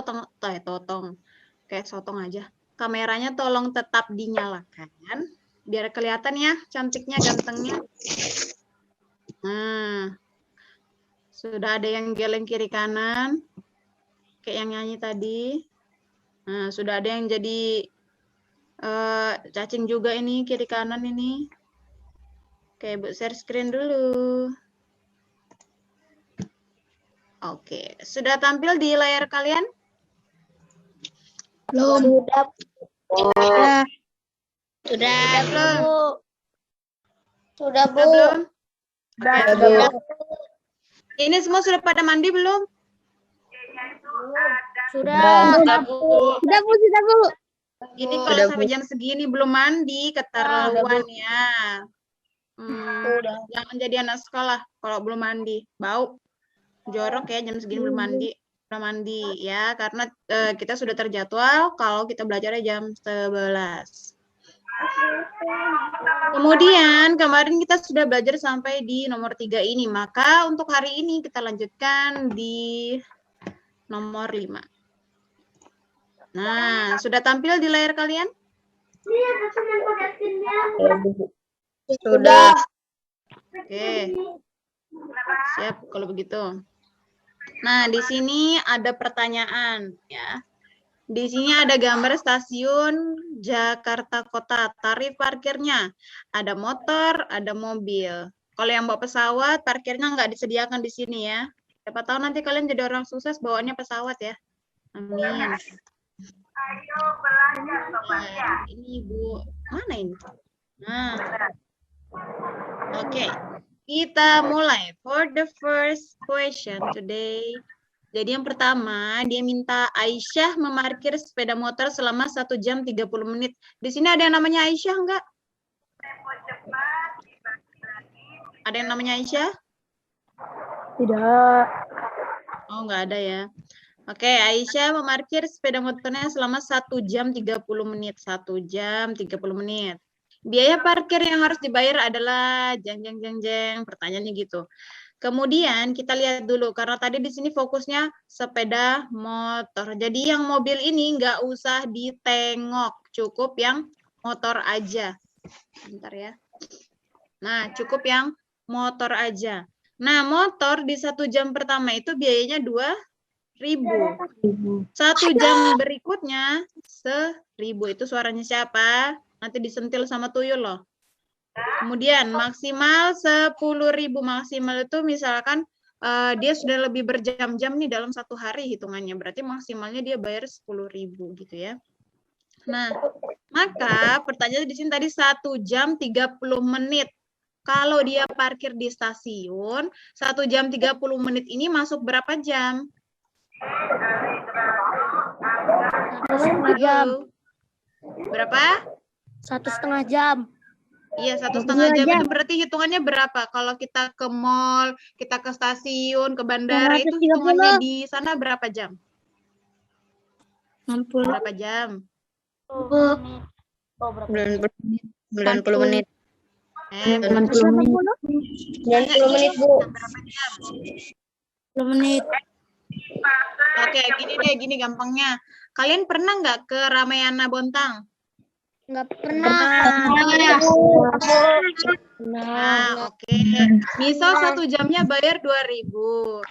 totong. Kayak sotong aja. Kameranya tolong tetap dinyalakan. Biar kelihatan ya cantiknya, gantengnya. Nah, sudah ada yang geleng kiri kanan. Kayak yang nyanyi tadi. Nah, sudah ada yang jadi cacing juga ini, kiri kanan ini. Oke, Bu, share screen dulu. Oke, sudah tampil di layar kalian? Belum. Sudah. Sudah, belum? Bu. Sudah, Bu. Belum? Sudah, Oke, Bu. ini semua sudah pada mandi belum? Sudah. Sudah, Bu. Sudah, Bu. Sudah, Bu. Ini kalau sampai jam segini belum mandi, keterlaluan ya. Jangan jadi anak sekolah kalau belum mandi. Bau. Jorok ya jam segini belum mandi. Belum mandi ya, karena kita sudah terjadwal kalau kita belajarnya jam 11. Kemudian kemarin kita sudah belajar sampai di nomor 3 ini. Maka untuk hari ini kita lanjutkan di nomor 5. Nah, sudah tampil di layar kalian? Sudah. Oke. Siap kalau begitu. Nah, di sini ada pertanyaan ya. Di sini ada gambar stasiun Jakarta Kota, tarif parkirnya. Ada motor, ada mobil. Kalau yang bawa pesawat, parkirnya nggak disediakan di sini ya. Siapa tahu nanti kalian jadi orang sukses bawaannya pesawat ya. Amin. Ayo belajar sobatnya. Ini Ibu, mana ini? Nah, oke. Kita mulai. For the first question today. Jadi yang pertama, dia minta Aisyah memarkir sepeda motor selama 1 jam 30 menit. Di sini ada yang namanya Aisyah enggak? Ada yang namanya Aisyah? Tidak. Oh, enggak ada ya. Oke, Aisyah memarkir sepeda motornya selama 1 jam 30 menit. 1 jam 30 menit. Biaya parkir yang harus dibayar adalah jeng. Pertanyaannya gitu. Kemudian kita lihat dulu, karena tadi di sini fokusnya sepeda motor. Jadi yang mobil ini nggak usah ditengok, cukup yang motor aja. Bentar ya. Nah, cukup yang motor aja. Nah, motor di 1 jam pertama itu biayanya 2.000. 1 jam berikutnya 1.000. Itu suaranya siapa? Nanti disentil sama tuyul loh. Kemudian maksimal 10.000. Maksimal itu misalkan dia sudah lebih berjam-jam nih dalam 1 hari hitungannya. Berarti maksimalnya dia bayar 10.000 gitu ya. Nah, maka pertanyaan di sini tadi 1 jam 30 menit. Kalau dia parkir di stasiun, 1 jam 30 menit ini masuk berapa jam? 1,5 jam. Berapa? 1,5 jam. Iya, 1,5 jam itu berarti hitungannya berapa? Kalau kita ke mall, kita ke stasiun, ke bandara, itu hitungannya di sana berapa jam? 60. Berapa jam? 90 menit. 90 menit, Bu. berapa jam? 10 menit. Oke, gini deh, gini gampangnya. Kalian pernah nggak ke Ramayana Bontang? Nggak pernah. Nah, oke. Misal 1 jamnya bayar 2.000.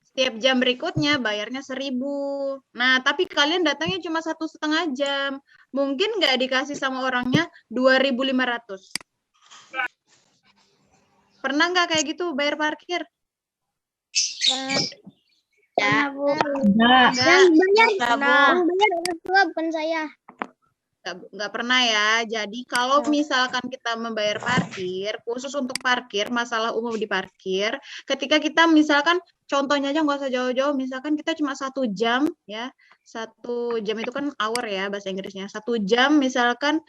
Setiap jam berikutnya bayarnya 1.000. Nah, tapi kalian datangnya cuma 1,5 jam. Mungkin nggak dikasih sama orangnya 2.500. Pernah nggak kayak gitu bayar parkir? Ya, Bu. Nggak. Yang bayar orang tua bukan saya. Nggak pernah ya. Jadi kalau misalkan kita membayar parkir, khusus untuk parkir, masalah umum di parkir, ketika kita misalkan, contohnya aja nggak usah jauh-jauh, misalkan kita cuma 1 jam, ya, 1 jam itu kan hour ya bahasa Inggrisnya, 1 jam misalkan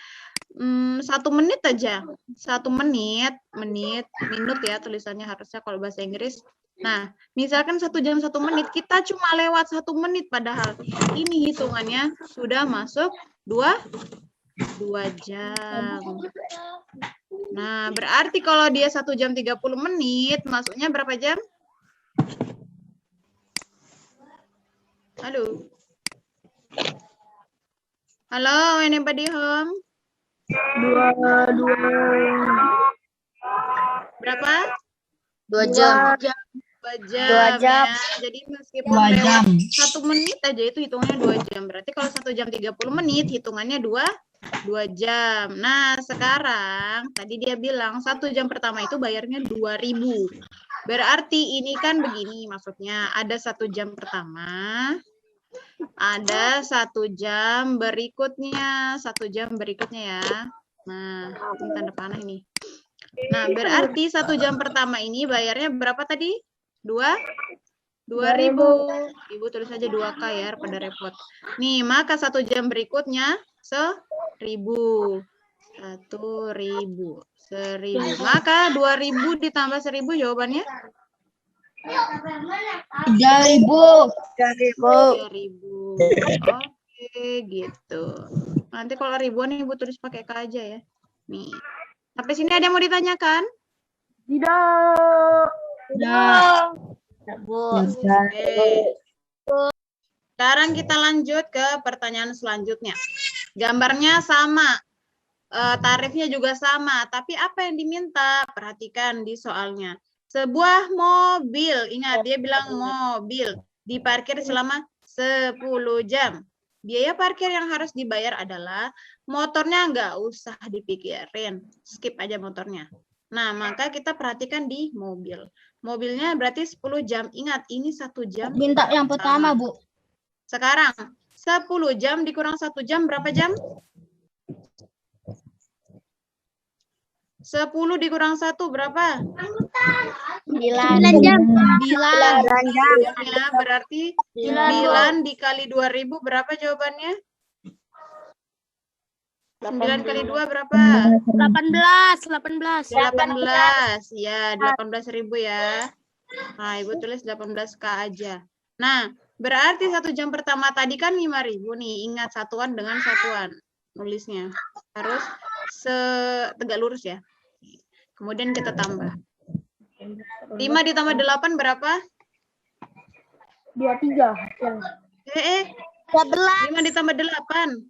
1 menit aja, 1 menit, minut ya tulisannya harusnya kalau bahasa Inggris. Nah, misalkan 1 jam 1 menit, kita cuma lewat 1 menit, padahal ini hitungannya sudah masuk 2 jam. Nah, berarti kalau dia 1 jam 30 menit, masuknya berapa jam? Halo? Halo, anybody home? 2 Berapa? 2 jam. 2 jam. 2 jam. Ya. Jadi meskipun lewat 1 menit aja itu hitungannya 2 jam. Berarti kalau 1 jam 30 menit hitungannya 2 jam. Nah, sekarang tadi dia bilang 1 jam pertama itu bayarnya 2.000. Berarti ini kan begini maksudnya. Ada 1 jam pertama, ada 1 jam berikutnya. 1 jam berikutnya ya. Nah, ini tanda panah ini. Nah, berarti 1 jam pertama ini bayarnya berapa tadi? 2.000. Ibu tulis aja 2K ya, pada repot. Nih, maka 1 jam berikutnya 1.000. 1.000. 1.000. Maka 2.000 ditambah 1.000 jawabannya? 3.000. 3.000. Oke, gitu. Nanti kalau ribuan Ibu tulis pakai K aja ya. Nih. Sampai sini ada yang mau ditanyakan? Oke. Sekarang kita lanjut ke pertanyaan selanjutnya. Gambarnya sama. Tarifnya juga sama. Tapi apa yang diminta? Perhatikan di soalnya. Sebuah mobil. Ingat, dia bilang mobil. Diparkir selama 10 jam. Biaya parkir yang harus dibayar adalah motornya nggak usah dipikirin. Skip aja motornya. Nah, maka kita perhatikan di mobil. Mobilnya berarti 10 jam. Ingat, ini 1 jam. Minta yang pertama, Bu. Sekarang, 10 jam dikurang 1 jam, berapa jam? 10 dikurang 1, berapa? 9 jam. 9. Ya, berarti 9 dikali 2.000, berapa jawabannya? 9 kali 2 berapa? 18. 18. Ya, 18.000 ya. Nah, Ibu tulis 18K aja. Nah, berarti 1 jam pertama tadi kan 5.000 nih. Ingat satuan dengan satuan. Nulisnya. Harus tegak lurus ya. Kemudian kita tambah. 5 ditambah 8 berapa? 23. 5 ditambah 8.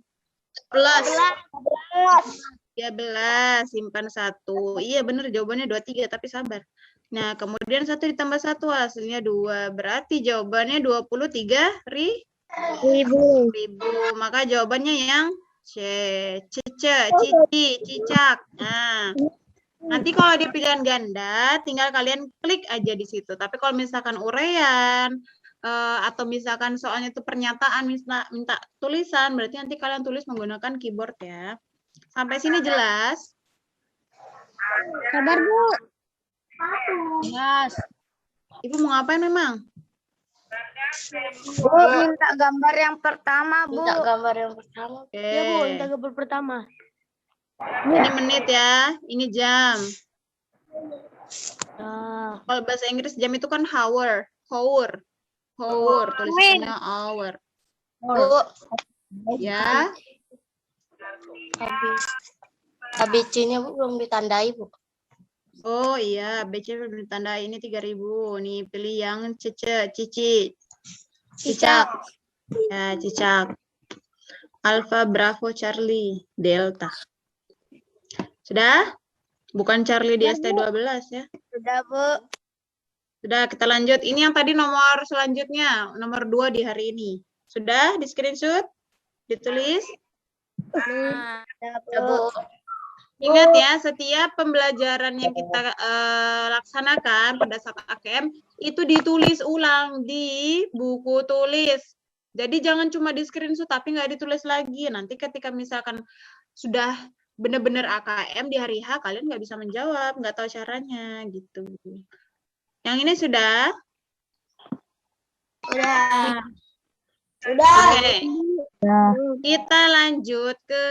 13. Simpan 1. Iya benar jawabannya 23, tapi sabar. Nah, kemudian 1 ditambah 1 hasilnya 2. Berarti jawabannya 23.000. Maka jawabannya yang C. Cicak. Nah, nanti kalau di pilihan ganda, tinggal kalian klik aja di situ. Tapi kalau misalkan uraian, atau misalkan soalnya itu pernyataan, minta tulisan, berarti nanti kalian tulis menggunakan keyboard ya. Sampai sini jelas? Sabar, Bu. Yes. Ibu mau ngapain memang? Bu, minta gambar yang pertama, Bu. Minta gambar yang pertama. Oke. Ya, Bu, minta gambar pertama. Ini menit ya, ini jam. Nah, Kalau bahasa Inggris jam itu kan hour. Tulisannya hour. Bu, Ya. ABC-nya Bu belum ditandai, Bu. Oh iya, BC belum ditandai. Ini 3.000. Nih, pilih yang cicak. Ya, cicak. Alpha, Bravo, Charlie, Delta. Sudah? Bukan Charlie di ST12 ya. sudah, Bu. Sudah, kita lanjut. Ini yang tadi nomor selanjutnya, nomor 2 di hari ini. Sudah di screenshot? Ditulis? Ya, Bu. Ingat ya, setiap pembelajaran yang kita laksanakan pada saat AKM, itu ditulis ulang di buku tulis. Jadi jangan cuma di screenshot, tapi nggak ditulis lagi. Nanti ketika misalkan sudah benar-benar AKM di hari H, kalian nggak bisa menjawab, nggak tahu caranya gitu. Yang ini sudah? Sudah. Oke. Kita lanjut ke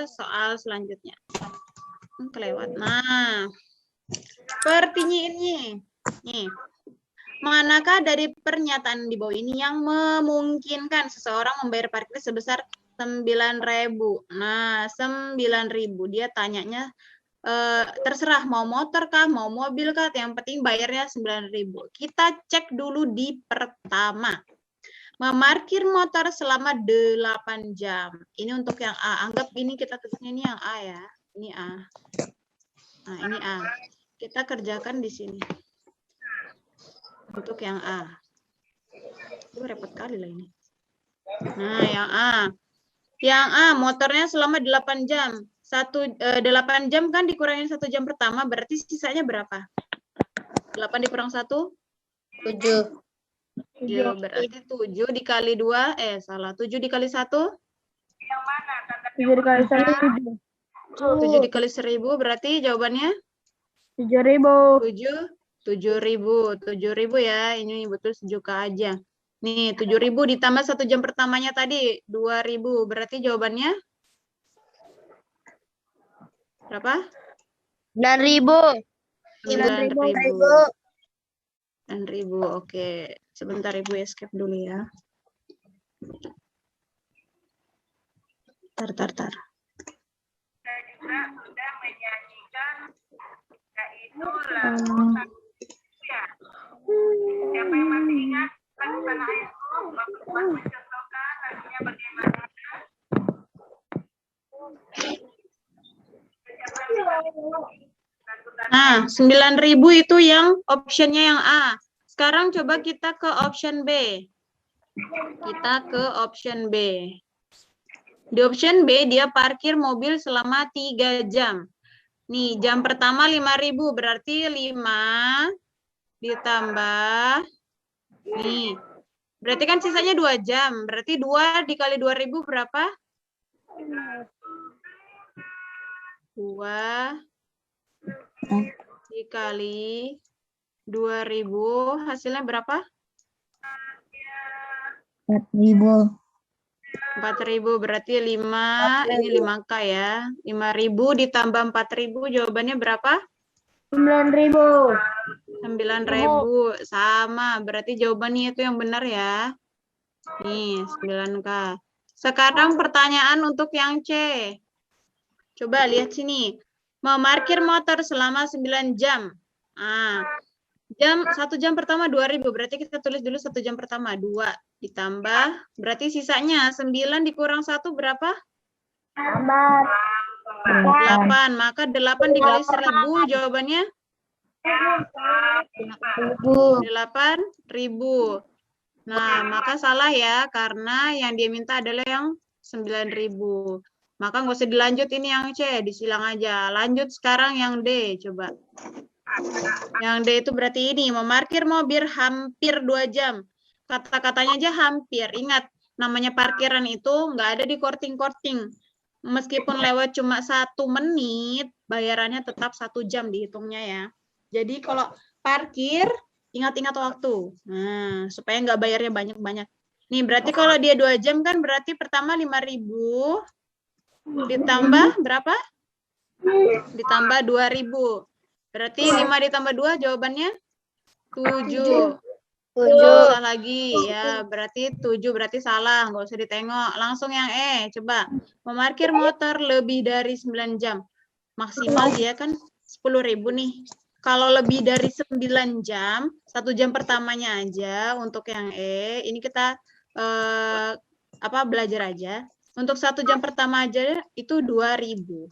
soal selanjutnya. Kelewat. Nah, sepertinya ini. Nih. Manakah dari pernyataan di bawah ini yang memungkinkan seseorang membayar parkir sebesar 9.000? Nah, 9.000. Dia tanyanya terserah mau motor kah, mau mobil kah, yang penting bayarnya 9.000. Kita cek dulu di pertama. Memarkir motor selama 8 jam. Ini untuk yang A. Anggap ini kita tulisnya ini yang A ya. Ini A. Nah, ini A. Kita kerjakan di sini. Untuk yang A. Itu repot kali lah ini. Nah, yang A. Yang A, motornya selama 8 jam. 8 jam kan dikurangin 1 jam pertama, berarti sisanya berapa? 8 dikurang 1? 7. Ya, berarti 7 dikali 2, 7 dikali 1? 7 dikali 1, 7 dikali 1000, berarti jawabannya? 7.000. 7.000 ya, ini betul 7K aja. Nih, 7.000 ditambah 1 jam pertamanya tadi, 2.000, berarti jawabannya? Berapa? 9.000. 9.000. 9.000, oke. Sebentar Ibu escape dulu ya. Tar. Saya juga sudah menyanyikan yaitu lagu ya. Siapa yang masih ingat lagu Tanah Airku? Bapak mencontohkan lagunya bagaimana? Siapa yang lagu Tanah Nah, 9.000 itu yang optionnya yang A. Sekarang coba kita ke option B. Kita ke option B. Di option B, dia parkir mobil selama 3 jam. Nih, jam pertama 5.000, berarti 5 ditambah. Nih, berarti kan sisanya 2 jam. Berarti 2 dikali 2.000 berapa? 2 dikali 2.000, hasilnya berapa? 4.000. 4.000, berarti 5, ini 5K ya. 5.000 ditambah 4.000, jawabannya berapa? 9.000. 9.000, sama. Berarti jawabannya itu yang benar ya. Nih, 9K. Sekarang pertanyaan untuk yang C. Coba lihat sini. Memarkir motor selama 9 jam. 1 jam pertama 2.000, berarti kita tulis dulu 1 jam pertama 2 ditambah, berarti sisanya 9 dikurang 1 berapa? 8, maka 8 dikali 1.000 jawabannya 8.000. Nah, maka salah ya, karena yang dia minta adalah yang 9.000. Maka nggak usah dilanjut ini yang C, disilang aja. Lanjut sekarang yang D, coba. Yang D itu berarti ini, memarkir mobil hampir 2 jam. Kata-katanya aja hampir. Ingat, namanya parkiran itu nggak ada di korting-korting. Meskipun lewat cuma 1 menit, bayarannya tetap 1 jam dihitungnya ya. Jadi kalau parkir, ingat-ingat waktu. Nah, supaya nggak bayarnya banyak-banyak. Nih, berarti kalau dia 2 jam kan berarti pertama 5.000 ditambah berapa? Ditambah 2.000. Berarti 5 ditambah 2 jawabannya 7. 7 salah lagi ya, berarti 7 berarti salah, nggak usah ditengok. Langsung yang E, coba. Memarkir motor lebih dari 9 jam. Maksimal dia kan 10.000 nih. Kalau lebih dari 9 jam, 1 jam pertamanya aja untuk yang E, ini kita belajar aja. Untuk 1 jam pertama aja itu 2.000.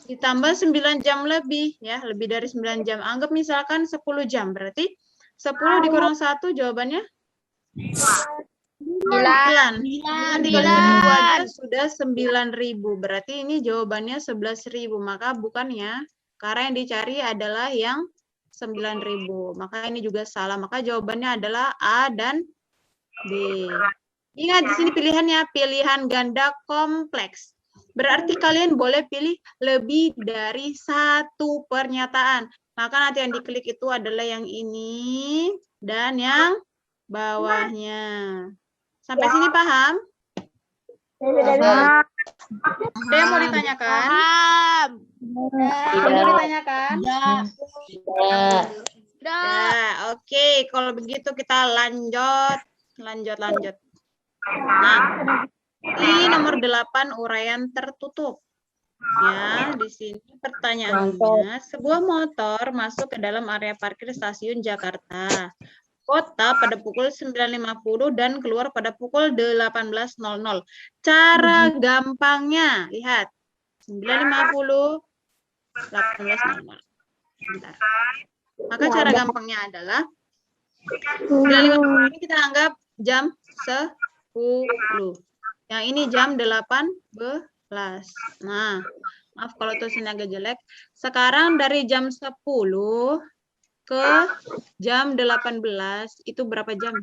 Ditambah 9 jam lebih, ya, lebih dari 9 jam. Anggap misalkan 10 jam, berarti 10 dikurang 1 jawabannya? 9. 9 dikali 10 aja sudah 9.000. Berarti ini jawabannya 11.000. Maka bukan ya, karena yang dicari adalah yang 9.000. Maka ini juga salah. Maka jawabannya adalah A dan B. Ingat di sini pilihannya pilihan ganda kompleks. Berarti kalian boleh pilih lebih dari 1 pernyataan. Maka nanti yang diklik itu adalah yang ini dan yang bawahnya. Sampai sini paham? Ada yang mau ditanyakan? Ada yang mau ditanyakan? Oke, kalau begitu kita lanjut. Nah, di nomor 8 uraian tertutup. Ya, di sini pertanyaannya, sebuah motor masuk ke dalam area parkir stasiun Jakarta. kota pada pukul 9.50 dan keluar pada pukul 18.00. Cara gampangnya, lihat. 9.50, 18.00. Bentar. Maka cara gampangnya adalah 9.50 ini kita anggap jam 10. Yang ini jam 18. Nah, maaf kalau tulisannya agak jelek. Sekarang dari jam 10 ke jam 18 itu berapa jam?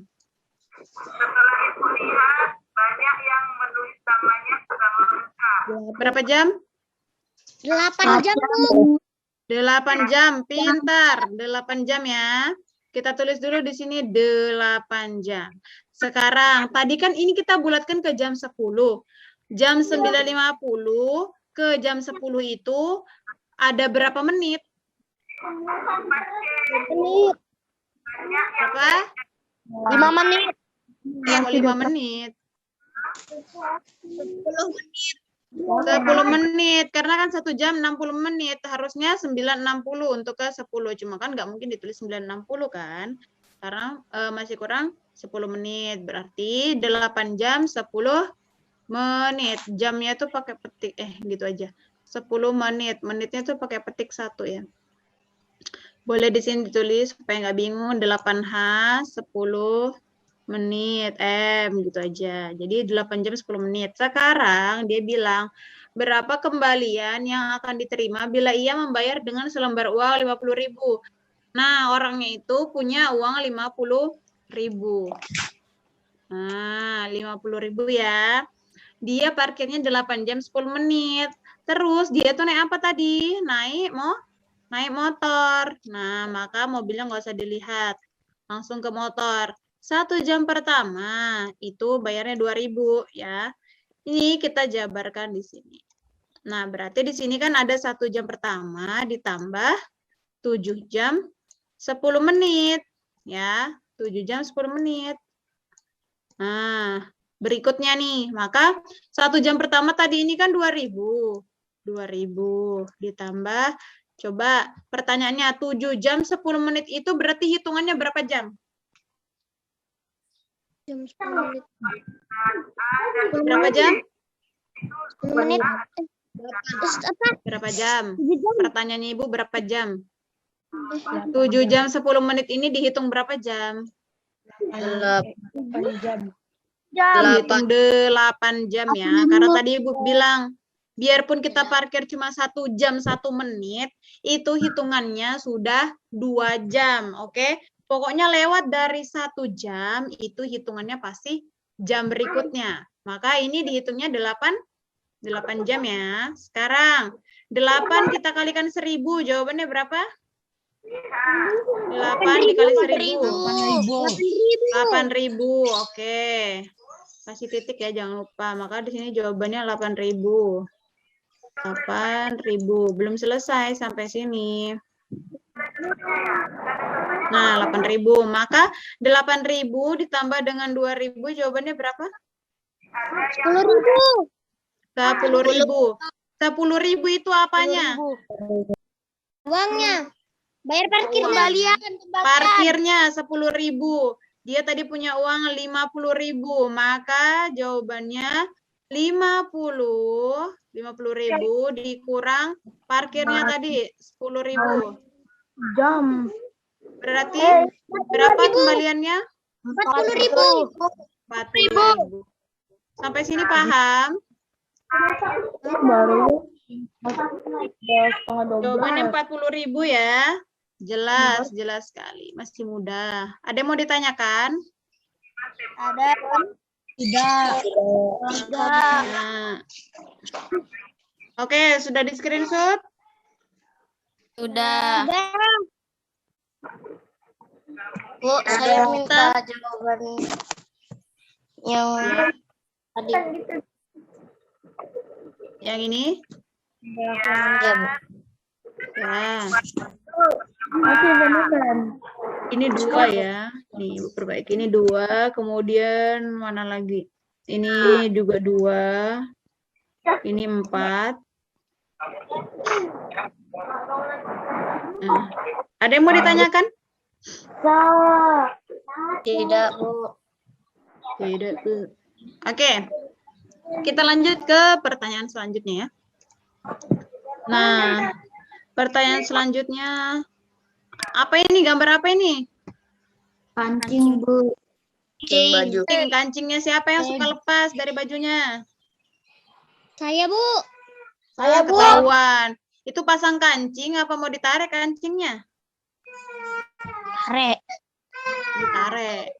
Setelah itu lihat banyak yang menulis namanya sudah lengkap. Berapa jam? 8 jam, Bu. 8 jam, pintar. 8 jam ya. Kita tulis dulu di sini 8 jam. Sekarang, tadi kan ini kita bulatkan ke jam 10. Jam 9.50 ke jam 10 itu ada berapa menit? Berapa? 5 menit. 5 menit. 10 menit. Karena kan 1 jam 60 menit. Harusnya 9.60 untuk ke 10. Cuma kan nggak mungkin ditulis 9.60 kan. Karena masih kurang 10 menit. Berarti 8 jam 10 menit. Jamnya tuh pakai petik. Gitu aja. 10 menit. Menitnya tuh pakai petik 1 ya. Boleh di sini ditulis supaya nggak bingung. 8H 10 menit gitu aja. Jadi 8 jam 10 menit. Sekarang dia bilang berapa kembalian yang akan diterima bila ia membayar dengan selembar uang 50.000. Nah, orangnya itu punya uang 50.000. Nah, 50.000 ya. Dia parkirnya 8 jam 10 menit. Terus dia tuh naik apa tadi? Naik motor. Nah, maka mobilnya nggak usah dilihat. Langsung ke motor. 1 jam pertama itu bayarnya 2.000 ya. Ini kita jabarkan di sini. Nah, berarti di sini kan ada 1 jam pertama ditambah 7 jam 10 menit ya. 7 jam 10 menit. Nah, berikutnya nih, maka 1 jam pertama tadi ini kan 2.000. 2.000 ditambah, coba pertanyaannya 7 jam 10 menit itu berarti hitungannya berapa jam? Jam 10 menit. Berapa jam? 10 menit. Berapa jam? Pertanyaannya Ibu berapa jam? 7 jam 10 menit ini dihitung berapa jam? 8 jam. Dihitung 8 jam ya. Karena tadi Ibu bilang, biarpun kita parkir cuma 1 jam 1 menit, itu hitungannya sudah 2 jam. Oke? Pokoknya lewat dari 1 jam, itu hitungannya pasti jam berikutnya. Maka ini dihitungnya 8 jam ya. Sekarang, 8 kita kalikan 1.000, jawabannya berapa? 8 dikali 1.000. 8.000, oke. Kasih titik ya, jangan lupa. Maka di sini jawabannya 8.000. 8.000. Belum selesai sampai sini. Nah, 8.000. Maka 8.000 ditambah dengan 2.000 jawabannya berapa? 10.000. 10.000. 10.000 itu apanya? Uangnya. Bayar parkir kembalian. Parkirnya 10.000. Dia tadi punya uang 50.000. Maka jawabannya 50.000 dikurang parkirnya tadi 10.000. Jam. Berarti berapa kembaliannya? 40.000. 40.000. Sampai sini paham? Baru. Jawabannya 40.000 ya. Jelas, jelas sekali. Masih mudah. Ada yang mau ditanyakan? Ada. Tidak. Nah. Oke, sudah di screenshot? Sudah. Bu, saya minta jawaban yang tadi. Yang ini? Ya, Bu. Ya. Masih beneran. Ini 2 ya. Nih, Ibu perbaiki. Ini 2. Kemudian mana lagi? Ini juga 2. Ini 4. Nah. Ada yang mau ditanyakan? Tidak, Bu. Tidak, Bu. Oke. Kita lanjut ke pertanyaan selanjutnya ya. Nah, pertanyaan selanjutnya. Apa ini? Gambar apa ini? Kancing, Bu. Baju. Kancingnya siapa yang suka lepas dari bajunya? Saya, Bu. Saya, ketahuan. Itu pasang kancing apa mau ditarik kancingnya? Tarik. Ditarik.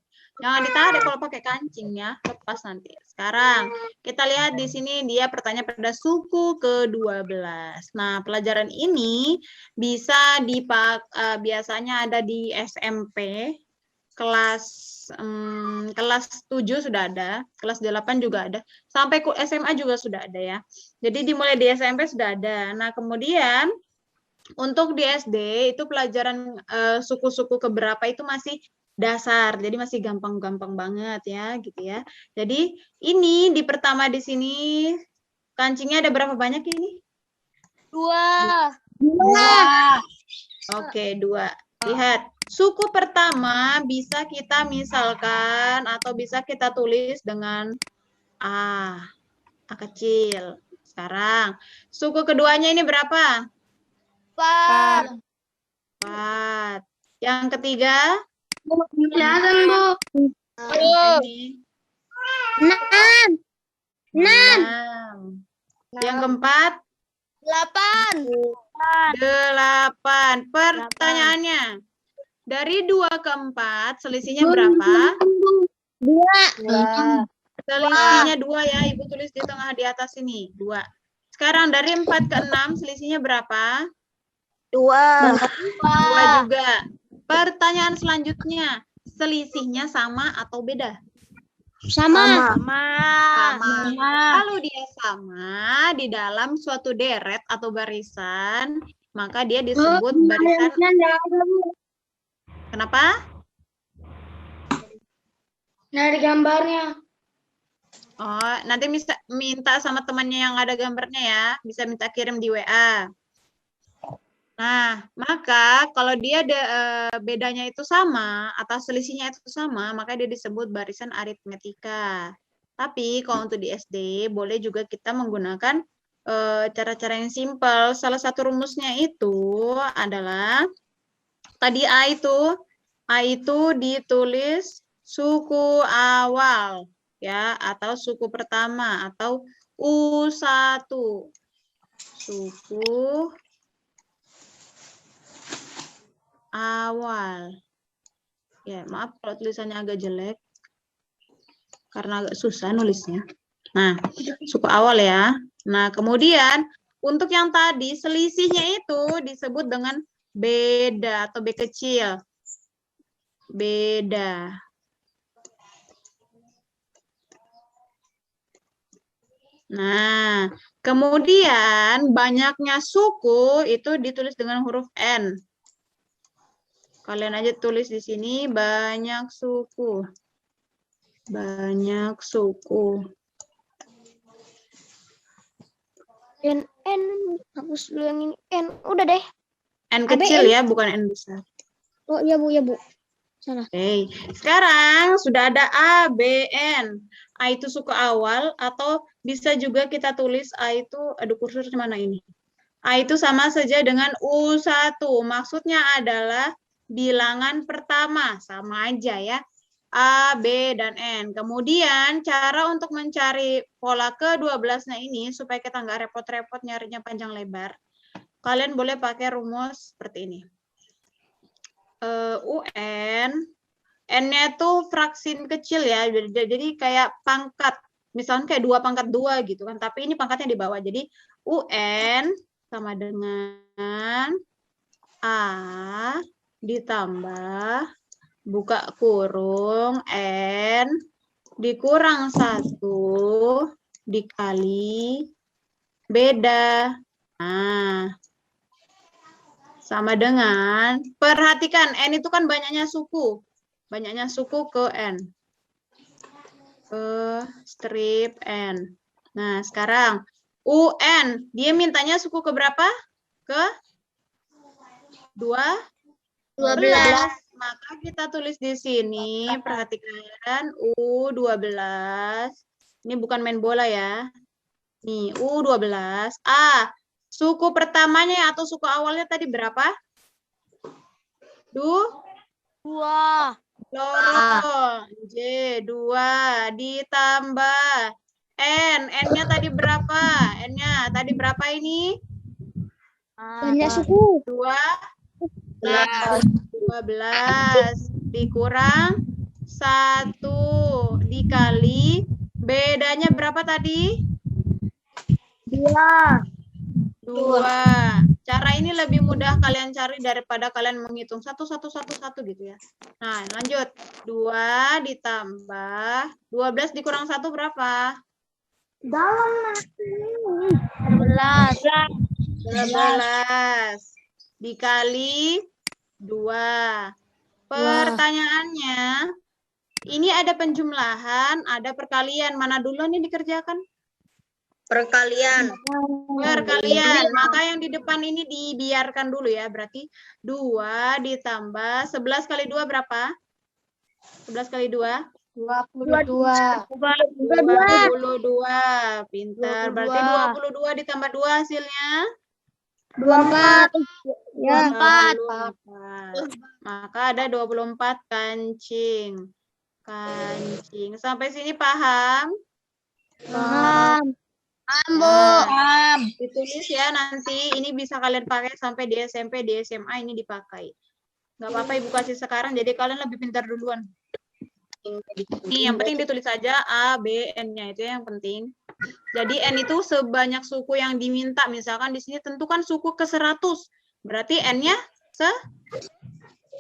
Jangan ditarik kalau pakai kancing ya, lepas nanti. Sekarang kita lihat di sini dia bertanya pada suku ke-12. Nah, pelajaran ini bisa biasanya ada di SMP, kelas 7 sudah ada, kelas 8 juga ada, sampai ke SMA juga sudah ada ya. Jadi dimulai di SMP sudah ada. Nah, kemudian untuk di SD itu pelajaran suku-suku keberapa itu masih dasar, jadi masih gampang-gampang banget ya, gitu ya. Jadi ini di pertama di sini kancingnya ada berapa banyak ini? 2. Oke, 2. Lihat, suku pertama bisa kita misalkan atau bisa kita tulis dengan A kecil. Sekarang, suku keduanya ini berapa? 4. 4. Yang ketiga? Kelihatan, Bu. Ini. 6. 6. Yang keempat? 8. 8. Pertanyaannya, dari 2 ke 4, selisihnya berapa? 2. Selisihnya 2 ya, Ibu tulis di tengah di atas ini, 2. Sekarang dari 4 ke 6, selisihnya berapa? 2. 2 juga. Pertanyaan selanjutnya, selisihnya sama atau beda? Sama. Kalau dia sama di dalam suatu deret atau barisan, maka dia disebut barisan. Kenapa? Dari gambarnya. Oh, nanti bisa minta sama temannya yang ada gambarnya ya, bisa minta kirim di WA. Nah, maka kalau dia bedanya itu sama atau selisihnya itu sama, maka dia disebut barisan aritmetika. Tapi kalau untuk di SD, boleh juga kita menggunakan cara-cara yang simpel. Salah satu rumusnya itu adalah, tadi A itu ditulis suku awal, ya, atau suku pertama, atau U1. Suku awal. Ya, maaf kalau tulisannya agak jelek. Karena agak susah nulisnya. Nah, suku awal ya. Nah, kemudian untuk yang tadi selisihnya itu disebut dengan beda atau B kecil. Beda. Nah, kemudian banyaknya suku itu ditulis dengan huruf N. Kalian aja tulis di sini banyak suku. Banyak suku. N hapus dulu yang ini. N udah deh. N kecil ya, bukan N besar. Oh iya Bu, salah. Oke, sekarang sudah ada A, B, N. A itu suku awal atau bisa juga kita tulis A itu, aduh kursor mana ini? A itu sama saja dengan U1. Maksudnya adalah bilangan pertama, sama aja ya. A, B, dan N. Kemudian cara untuk mencari pola ke-12-nya ini, supaya kita nggak repot-repot nyarinya panjang lebar, kalian boleh pakai rumus seperti ini. UN, N-nya itu fraksi kecil ya, jadi kayak pangkat, misalnya kayak 2/2 gitu kan, tapi ini pangkatnya di bawah, jadi UN sama dengan A ditambah buka kurung N dikurang 1 dikali beda. Nah, sama dengan, perhatikan N itu kan banyaknya suku ke N. Ke strip N. Nah, sekarang UN, dia mintanya suku ke berapa? Ke 12. Maka kita tulis di sini, perhatikan U12. Ini bukan main bola ya. Nih, U12. Suku pertamanya atau suku awalnya tadi berapa? Dua. Loro. J, 2 ditambah N. N-nya tadi berapa? N-nya tadi berapa ini? Banyak suku. 12 dikurang 1 dikali bedanya berapa tadi? 2. Cara ini lebih mudah kalian cari daripada kalian menghitung satu gitu ya. Nah, lanjut. 2 ditambah 12 dikurang 1 berapa? 12 dikali 2. Pertanyaannya, ini ada penjumlahan, ada perkalian. Mana dulu nih dikerjakan? Perkalian. Perkalian. Maka yang di depan ini dibiarkan dulu ya. Berarti 2 ditambah 11 kali 2 berapa? 11 kali 2? 22. 22. Pintar. Berarti 22 ditambah 2 hasilnya? 24. 24. Maka ada 24 kancing. Kancing. Sampai sini paham? Paham. Ditulis ya nanti. Ini bisa kalian pakai sampai di SMP, di SMA ini dipakai. Nggak apa-apa Ibu kasih sekarang, jadi kalian lebih pintar duluan. Nih, yang penting ditulis saja A, B, N-nya itu yang penting. Jadi N itu sebanyak suku yang diminta. Misalkan di sini tentukan suku ke 100. Berarti N-nya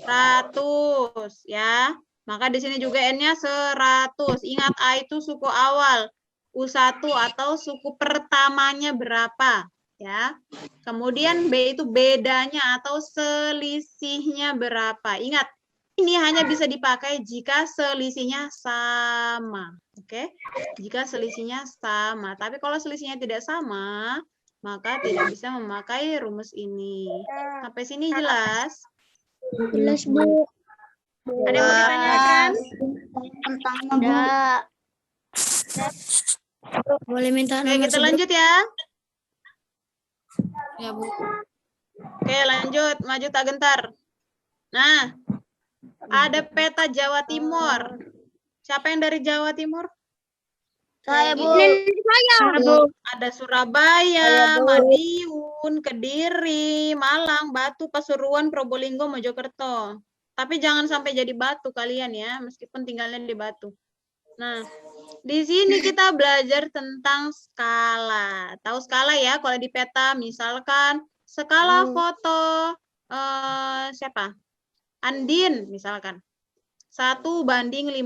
100 ya. Maka di sini juga N-nya 100. Ingat A itu suku awal. U1 atau suku pertamanya berapa ya. Kemudian B itu bedanya atau selisihnya berapa. Ingat, ini hanya bisa dipakai jika selisihnya sama. Oke? Jika selisihnya sama. Tapi kalau selisihnya tidak sama, maka tidak bisa memakai rumus ini. Sampai sini jelas? Jelas, Bu. Ada yang mau ditanyakan? Enggak. Boleh minta Oke, nomor kita lanjut ya. Ya, Bu. Oke, lanjut. Maju tak gentar. Nah, ada peta Jawa Timur. Siapa yang dari Jawa Timur? Saya, Bu. Ada Surabaya, Madiun, Kediri, Malang, Batu, Pasuruan, Probolinggo, Mojokerto. Tapi jangan sampai jadi Batu kalian ya, meskipun tinggalnya di Batu. Nah, di sini kita belajar tentang skala. Tahu skala ya? Kalau di peta, misalkan skala foto siapa? Andin, misalkan. 1:500.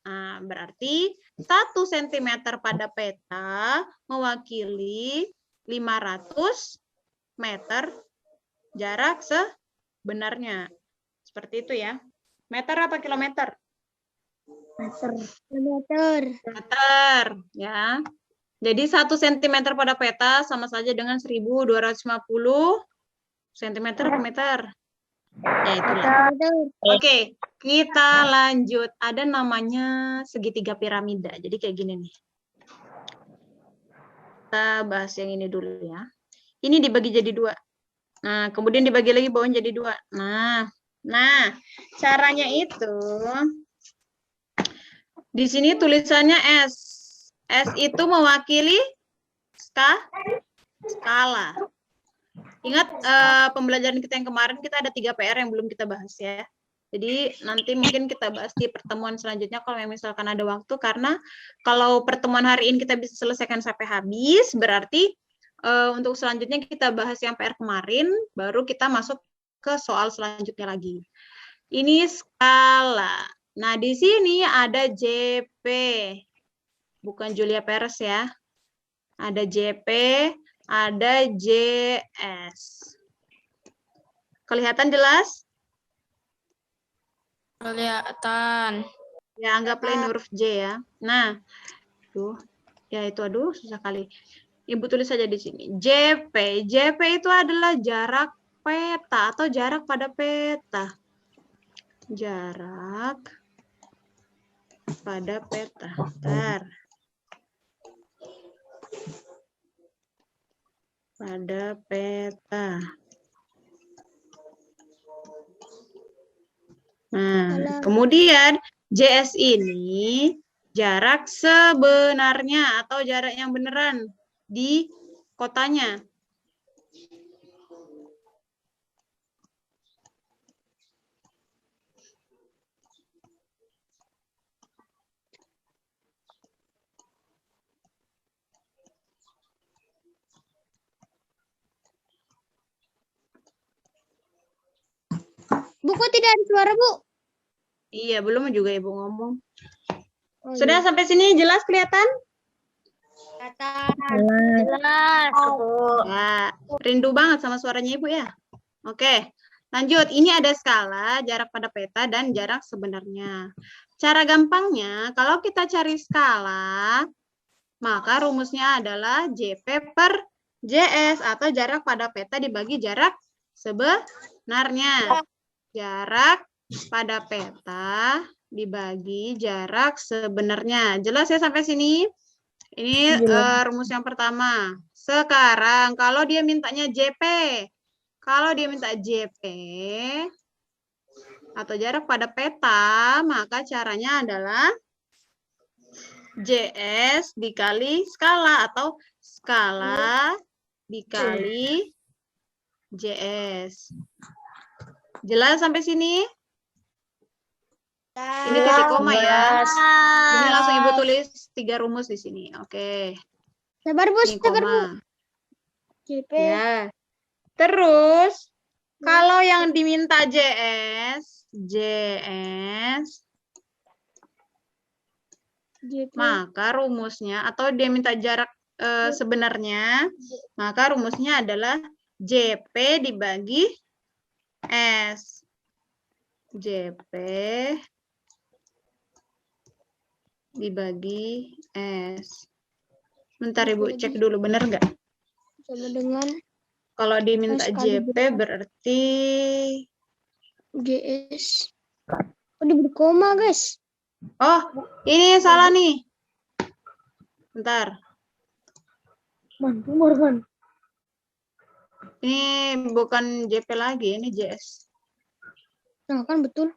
Nah, berarti 1 cm pada peta mewakili 500 meter jarak sebenarnya. Seperti itu ya. Meter apa kilometer? Meter, ya. Jadi 1 cm pada peta sama saja dengan 1.250 cm per meter. Ya itulah. Oke, kita lanjut. Ada namanya segitiga piramida. Jadi kayak gini nih. Kita bahas yang ini dulu ya. Ini dibagi jadi 2. Nah, kemudian dibagi lagi bawahnya jadi 2. Nah, caranya itu di sini tulisannya S. S itu mewakili skala. Ingat pembelajaran kita yang kemarin kita ada 3 PR yang belum kita bahas ya. Jadi nanti mungkin kita bahas di pertemuan selanjutnya kalau misalkan ada waktu. Karena kalau pertemuan hari ini kita bisa selesaikan sampai habis, berarti untuk selanjutnya kita bahas yang PR kemarin, baru kita masuk ke soal selanjutnya lagi. Ini skala. Nah, di sini ada JP. Bukan Julia Perez ya. Ada JP, ada JS. Kelihatan jelas? Kelihatan. Ya, anggaplah ini huruf J ya. Nah, tuh. Ya itu aduh susah kali. Ibu tulis saja di sini. JP. JP itu adalah jarak peta atau jarak pada peta. Jarak pada peta. Bentar. Pada peta. Nah, kemudian JS ini jarak sebenarnya atau jarak yang beneran di kotanya. Bu, kok tidak ada suara, Bu? Iya, belum juga Ibu ngomong. Oh, Sudah sampai sini jelas kelihatan? jelas. Ya, rindu banget sama suaranya Ibu ya. Oke, lanjut. Ini ada skala, jarak pada peta, dan jarak sebenarnya. Cara gampangnya, kalau kita cari skala, maka rumusnya adalah JP per JS atau jarak pada peta dibagi jarak sebenarnya. Jarak pada peta dibagi jarak sebenarnya. Jelas ya sampai sini? Ini rumus yang pertama. Sekarang kalau dia mintanya JP. Kalau dia minta JP atau jarak pada peta, maka caranya adalah JS dikali skala atau skala dikali JS. Jelas sampai sini? Ini titik koma ya. Ini langsung Ibu tulis 3 rumus di sini. Oke. Sabar, Bu. Ini Sabar, Bu. koma. JP. Ya. Terus kalau yang diminta JS, JP. maka rumusnya atau dia minta jarak sebenarnya, maka rumusnya adalah JP dibagi S. JP dibagi S. Bentar Ibu cek dulu, benar nggak? Sama dengan Kalau diminta kali JP berarti GS. Oh, diberi koma, guys. oh, ini salah nih. Bentar. Man. Ini bukan JP lagi, ini JS. Nah, kan betul.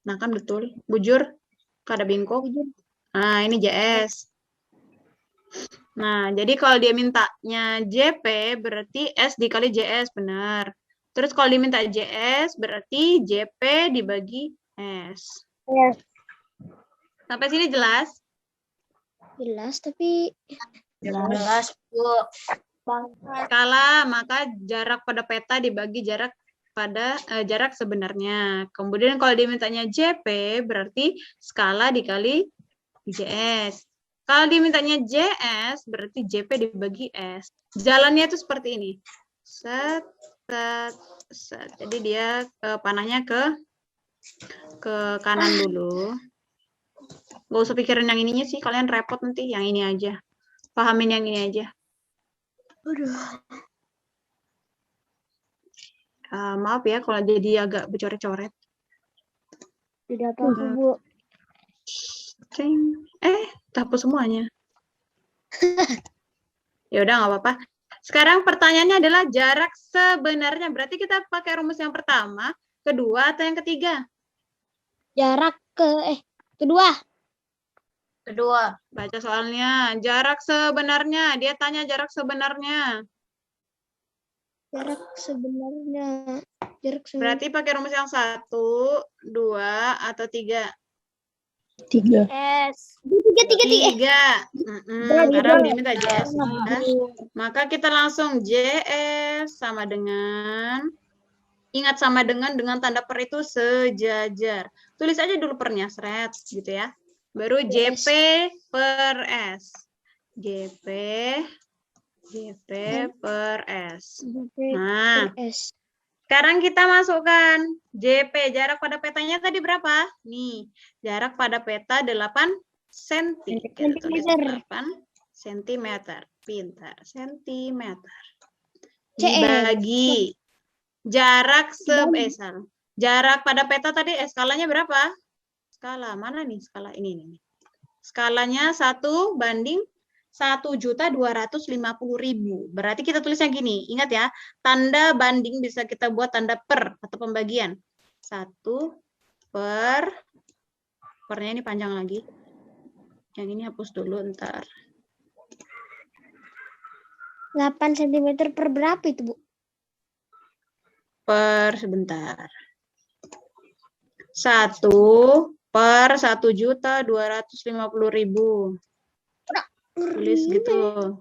Nah, kan betul. Bujur, kada bingkok. Nah, ini JS. Nah, jadi kalau dia mintanya JP, berarti S dikali JS, benar. Terus kalau diminta JS, berarti JP dibagi S. Yes. Sampai sini jelas? Jelas, tapi Jelas, Bu. Skala, maka jarak pada peta dibagi jarak pada jarak sebenarnya. Kemudian kalau dimintanya JP, berarti skala dikali JS. Kalau dimintanya JS, berarti JP dibagi S. Jalannya itu seperti ini. Set, set, set. Jadi dia panahnya ke kanan dulu. Nggak usah pikirin yang ininya sih, kalian repot nanti. Yang ini aja. Pahamin yang ini aja. Maaf ya kalau jadi agak bercoret-coret. tidak apa-apa, Bu. Hapus semuanya. Ya udah nggak apa-apa. Sekarang pertanyaannya adalah jarak sebenarnya. Berarti kita pakai rumus yang pertama, kedua, atau yang ketiga? Jarak kedua. Kedua. Baca soalnya. Jarak sebenarnya. Dia tanya jarak sebenarnya. Jarak sebenarnya. Berarti pakai rumus yang 1, 2, atau 3? 3. S. 3. Karena dia minta JS. Maka kita langsung JS sama dengan, ingat sama dengan tanda per itu sejajar. Tulis aja dulu pernya, seret, gitu ya. Baru JP per S. JP per S. Nah, sekarang kita masukkan JP, jarak pada petanya tadi berapa? Nih, jarak pada peta 8 cm. Kita tulis 8 cm. Pintar, cm. Dibagi jarak Jarak pada peta tadi, skalanya berapa? Skala, mana nih skala? Ini. Skalanya 1 banding 1.250.000. Berarti kita tulisnya gini, ingat ya, tanda banding bisa kita buat tanda per atau pembagian. 1 per, pernya ini panjang lagi. Yang ini hapus dulu ntar. 8 cm per berapa itu, Bu? Per sebentar. 1 per 1.250.000. Tulis gitu.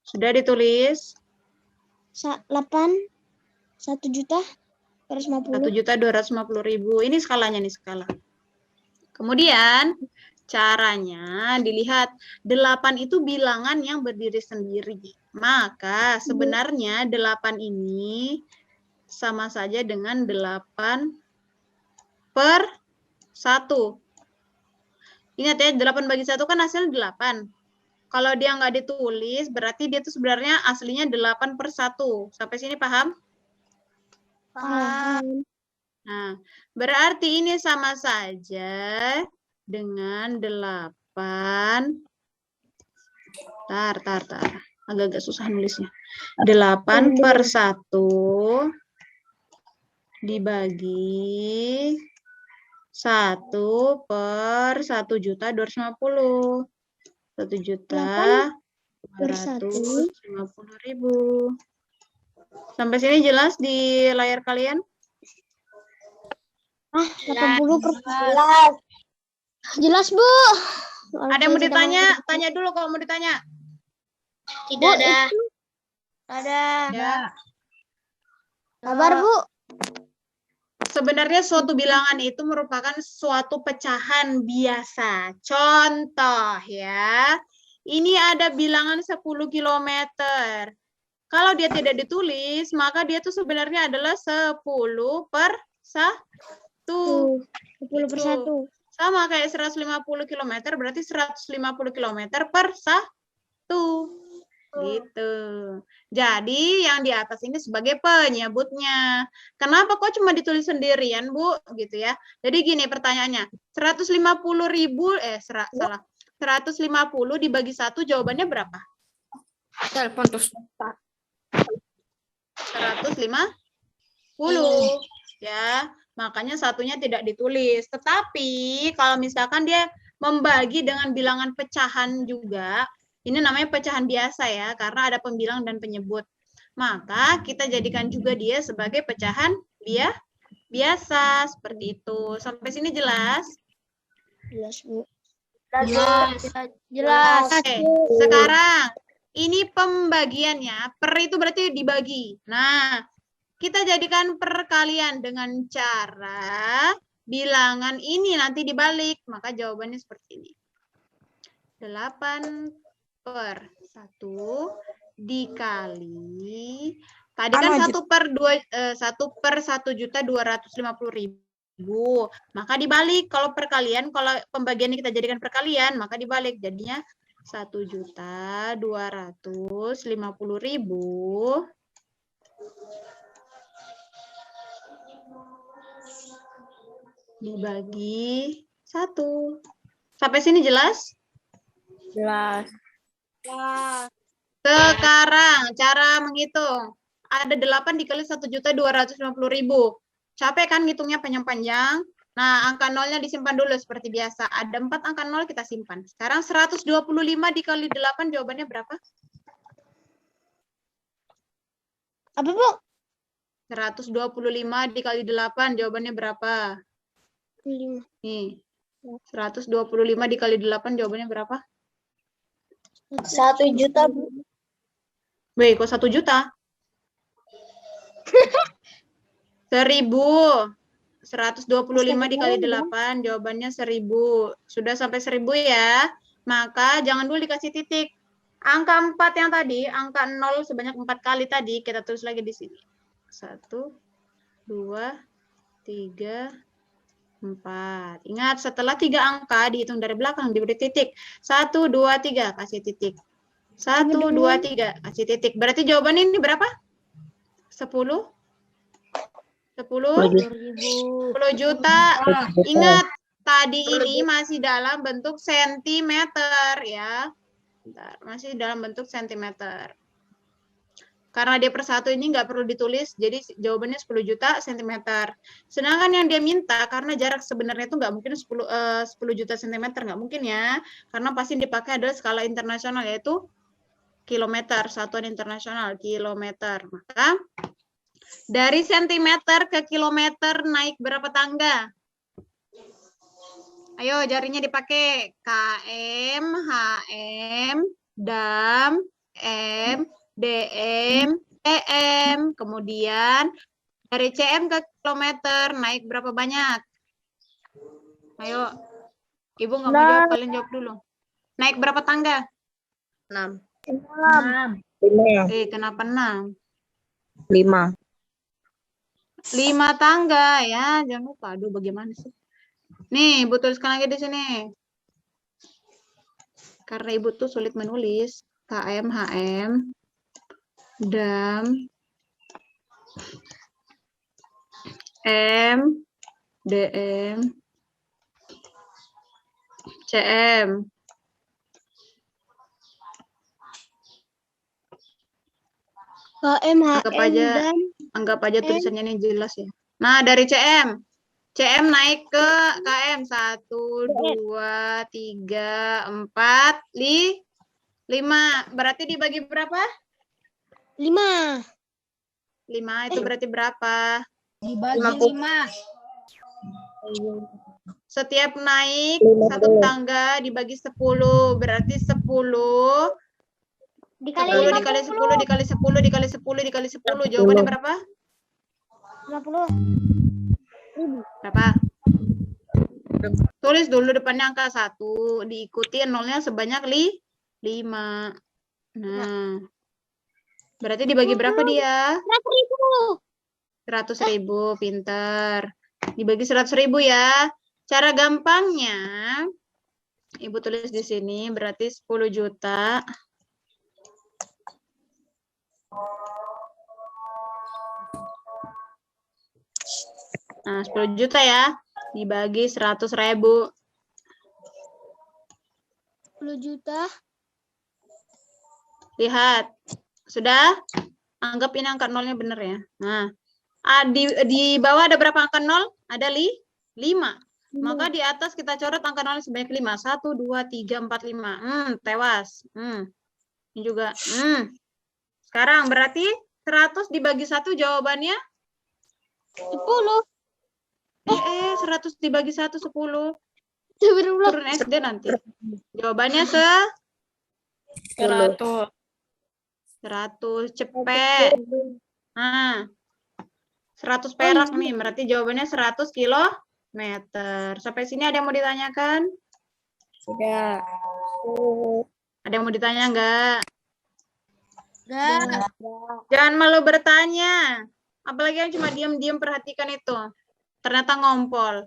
Sudah ditulis? 8 1 juta 150. 1.250.000. Ini skalanya nih skala. Kemudian caranya dilihat 8 itu bilangan yang berdiri sendiri. Maka sebenarnya 8 ini sama saja dengan 8 per 1. Ingat ya, 8 bagi 1 kan hasilnya 8. Kalau dia nggak ditulis, berarti dia itu sebenarnya aslinya 8 per 1. Sampai sini paham? Paham. Nah, berarti ini sama saja dengan 8. Tar. Agak-agak susah nulisnya. 8 per 1 dibagi 1 per 1.250. 1.250.000. Sampai sini jelas di layar kalian? 80 per 11. Jelas, Bu. Ada yang mau ditanya? Tanya dulu kalau mau ditanya. Tidak ada. Ada. Ya. Kabar, Bu? Sebenarnya suatu bilangan itu merupakan suatu pecahan biasa. Contoh ya. Ini ada bilangan 10 km. Kalau dia tidak ditulis, maka dia itu sebenarnya adalah 10 per 1. 10 per 1. Sama kayak 150 km, berarti 150 km per 1. Gitu. Jadi yang di atas ini sebagai penyebutnya. Kenapa kok cuma ditulis sendirian, Bu? Gitu ya. Jadi gini pertanyaannya. 150.000 salah. 150 dibagi 1 jawabannya berapa? Telepon terus. 150. Ya. Makanya satunya tidak ditulis. Tetapi kalau misalkan dia membagi dengan bilangan pecahan juga, ini namanya pecahan biasa ya, karena ada pembilang dan penyebut. Maka kita jadikan juga dia sebagai pecahan biasa, seperti itu. Sampai sini jelas? Jelas, Bu. Jelas. Oke, sekarang ini pembagiannya. Per itu berarti dibagi. Nah, kita jadikan perkalian dengan cara bilangan ini nanti dibalik. Maka jawabannya seperti ini. 8 per 1 dikali, tadi kan 1 per 1.250.000. Maka dibalik, kalau perkalian, kalau pembagian kita jadikan perkalian, maka dibalik, jadinya 1.250.000 dibagi 1. Sampai sini jelas? Jelas. Sekarang cara menghitung. Ada 8 dikali 1.250.000. Capek kan ngitungnya panjang-panjang? Nah, angka nolnya disimpan dulu seperti biasa. Ada 4 angka nol kita simpan. Sekarang 125 dikali 8 jawabannya berapa? Apa, Bu? 125 dikali 8 jawabannya berapa? 5. Nih. 125 dikali 8 jawabannya berapa? 1 juta, Bu. Weh, kok 1 juta? 1.000. 125 dikali 8, jawabannya 1.000. Sudah sampai 1.000 ya. Maka jangan dulu dikasih titik. Angka 4 yang tadi, angka 0 sebanyak 4 kali tadi, kita tulis lagi di sini. 1, 2, 3, 4. Ingat, setelah 3 angka dihitung dari belakang, diberi titik. 1, 2, 3, kasih titik. 1, 2, 3, kasih titik. Berarti jawaban ini berapa? 10? 10 juta. Ingat, tadi ini masih dalam bentuk sentimeter ya. Bentar, masih dalam bentuk sentimeter. Karena dia per satu ini nggak perlu ditulis, jadi jawabannya 10 juta sentimeter. Sedangkan yang dia minta, karena jarak sebenarnya itu nggak mungkin 10 juta sentimeter, nggak mungkin ya. Karena pasti dipakai adalah skala internasional, yaitu kilometer, satuan internasional, kilometer. Maka dari sentimeter ke kilometer naik berapa tangga? Ayo jarinya dipakai. KM, HM, DAM, M, DM, CM. Kemudian dari CM ke kilometer naik berapa banyak? Ayo. Ibu nggak mau jawab, kalian jawab dulu. Naik berapa tangga? 6. 6. Kenapa 6? 5. 5 tangga ya, jangan lupa. Aduh, bagaimana sih? Nih, Ibu tuliskan lagi di sini. Karena Ibu tuh sulit menulis. KM, HM, DAM, M, DM, CM. KM, Anggap aja, tulisannya ini jelas ya. Nah, dari CM naik ke KM 1, 2, 3, 4, 5. Berarti dibagi berapa? 5. 5 itu berarti berapa? Dibagi 5. Setiap naik satu tangga dibagi 10, berarti 10 Dikali 10 dikali 10 dikali 10 dikali 10 dikali 10. Jawabannya berapa? 50. Berapa? Tulis dulu depannya angka 1, diikuti nolnya sebanyak 5. Nah, berarti dibagi berapa dia? 100.000, pinter. Dibagi 100.000 ya. Cara gampangnya, Ibu tulis di sini berarti 10 juta. Nah, 10 juta ya, dibagi 100.000. 10 juta. Lihat, sudah? Anggap ini angka nolnya benar ya. Nah, di bawah ada berapa angka nol? Ada 5. Maka di atas kita coret angka nolnya sebanyak 5. 1, 2, 3, 4, 5. Tewas. Ini juga. Sekarang berarti 100 dibagi 1 jawabannya? 10. 100 dibagi 1, 10. Astagfirullah. Turun SD nanti. Jawabannya 100. 100. Cepet. Nah, 100 perak nih. Berarti jawabannya 100 kilometer. Sampai sini ada yang mau ditanyakan? Sudah. Ada yang mau ditanya enggak? Enggak. Jangan malu bertanya. Apalagi yang cuma diam-diam perhatikan itu. Ternyata ngompol.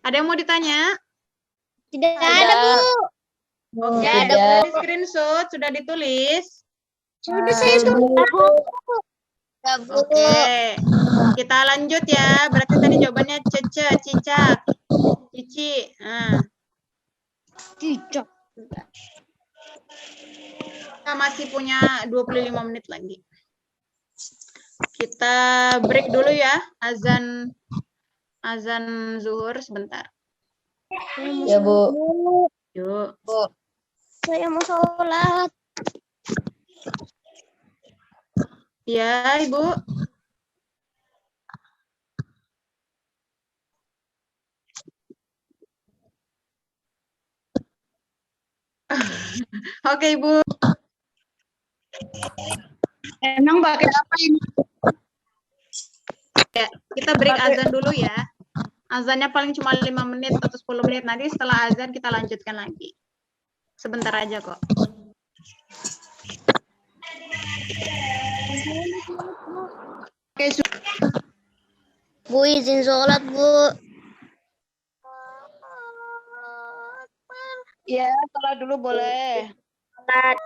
Ada yang mau ditanya? Tidak ada, Bu. Oke, Ada, sudah di screenshot, sudah ditulis. Sudah saya tulis. Oke, kita lanjut ya. Berarti tadi jawabannya cece, cicak, cici. Nah. Cicak. Kita masih punya 25 menit lagi. Kita break dulu ya, azan zuhur sebentar. Ya, Bu. Yuk. Saya mau sholat. Ya, Ibu. Oke, Ibu. Emang pakai apa ini? Ya, kita break azan dulu ya. Azannya paling cuma 5 menit atau 10 menit. Nanti setelah azan kita lanjutkan lagi. Sebentar aja kok. Oke, Bu, izin sholat, Bu. ya, sholat dulu boleh. Sholat.